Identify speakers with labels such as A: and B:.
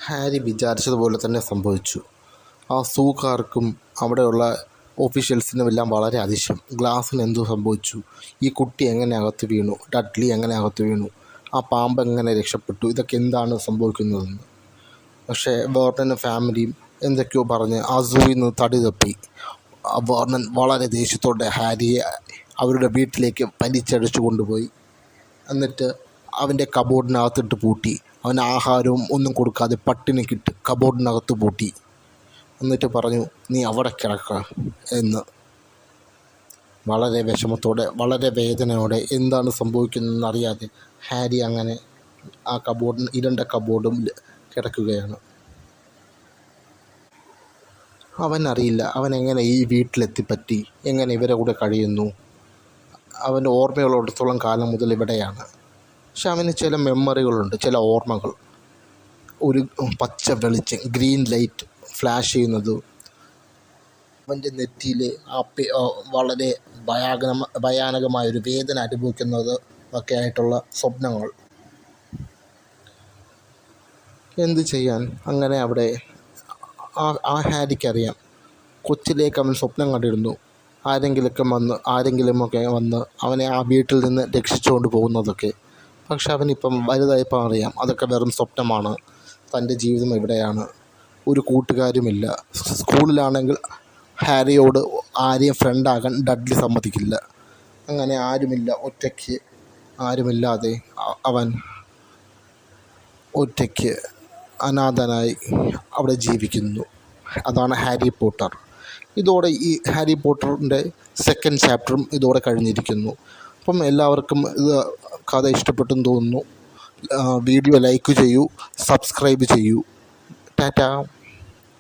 A: Harry വിചാരിച്ചതുപോലെ തന്നെ സംഭവിച്ചു. ആ സൂക്കാർക്കും അവിടെയുള്ള ഓഫീഷ്യൽസിനുമെല്ലാം വളരെ അതിശയം. ഗ്ലാസ്സിന് എന്തു സംഭവിച്ചു? ഈ കുട്ടി എങ്ങനെ അകത്ത് വീണു? ഡഡ്ലി എങ്ങനെ അകത്ത് വീണു? ആ പാമ്പ് എങ്ങനെ രക്ഷപ്പെട്ടു? ഇതൊക്കെ എന്താണ് സംഭവിക്കുന്നതെന്ന്. പക്ഷേ വേർണനും ഫാമിലിയും എന്തൊക്കെയോ പറഞ്ഞ് ആ സൂയിൽ നിന്ന് തടി തപ്പി. വേർണൻ വളരെ ദേഷ്യത്തോടെ ഹാരിയെ അവരുടെ വീട്ടിലേക്ക് വലിച്ചഴച്ചു കൊണ്ടുപോയി. എന്നിട്ട് അവൻ്റെ കബോർഡിനകത്തിട്ട് പൂട്ടി. അവന് ആഹാരവും ഒന്നും കൊടുക്കാതെ പട്ടിണിക്കിട്ട് കബോർഡിനകത്ത് പൂട്ടി. എന്നിട്ട് പറഞ്ഞു, നീ അവിടെ കിടക്കുക എന്ന്. വളരെ വിഷമത്തോടെ, വളരെ വേദനയോടെ, എന്താണ് സംഭവിക്കുന്നതെന്ന് അറിയാതെ ഹാരി അങ്ങനെ ആ ഇരുണ്ട കബോർഡും കിടക്കുകയാണ്. അവനറിയില്ല അവൻ എങ്ങനെ ഈ വീട്ടിലെത്തിപ്പറ്റി, എങ്ങനെ ഇവരെ കൂടെ കഴിയുന്നു. അവൻ്റെ ഓർമ്മകളുള്ളിടത്തോളം കാലം മുതൽ ഇവിടെയാണ്. പക്ഷെ അവന് ചില മെമ്മറികളുണ്ട്, ചില ഓർമ്മകൾ. ഒരു പച്ച വെളിച്ചം, ഗ്രീൻ ലൈറ്റ് ഫ്ലാഷ് ചെയ്യുന്നത്, അവൻ്റെ നെറ്റിയിൽ വളരെ ഭയാനകമായൊരു വേദന അനുഭവിക്കുന്നത് ഒക്കെ ആയിട്ടുള്ള സ്വപ്നങ്ങൾ. എന്ത് ചെയ്യാൻ? അങ്ങനെ അവിടെ ആ ഹാരിക്കറിയാം, കൊച്ചിലേക്ക് അവൻ സ്വപ്നം കണ്ടിരുന്നു ആരെങ്കിലുമൊക്കെ വന്ന് അവനെ ആ വീട്ടിൽ നിന്ന് രക്ഷിച്ചുകൊണ്ട് പോകുന്നതൊക്കെ. പക്ഷെ അവനിപ്പം വലുതായപ്പോൾ അറിയാം അതൊക്കെ വെറും സ്വപ്നമാണ്. തൻ്റെ ജീവിതം ഇവിടെയാണ്. ഒരു കൂട്ടുകാരുമില്ല. സ്കൂളിലാണെങ്കിൽ ഹാരിയോട് ആരെയും ഫ്രണ്ടാകാൻ ഡഡ്ലി സമ്മതിക്കില്ല. അങ്ങനെ ആരുമില്ലാതെ അവൻ ഒറ്റയ്ക്ക് അനാഥനായി അവിടെ ജീവിക്കുന്നു. അതാണ് ഹാരി പോട്ടർ. ഇതോടെ ഈ ഹാരി പോട്ടറിൻ്റെ സെക്കൻഡ് ചാപ്റ്ററും ഇതോടെ കഴിഞ്ഞിരിക്കുന്നു. അപ്പം എല്ലാവർക്കും ഇത് കഥ ഇഷ്ടപ്പെട്ടെന്ന് തോന്നുന്നു. വീഡിയോ ലൈക്ക് ചെയ്യൂ, സബ്സ്ക്രൈബ് ചെയ്യൂ. ടാറ്റാ.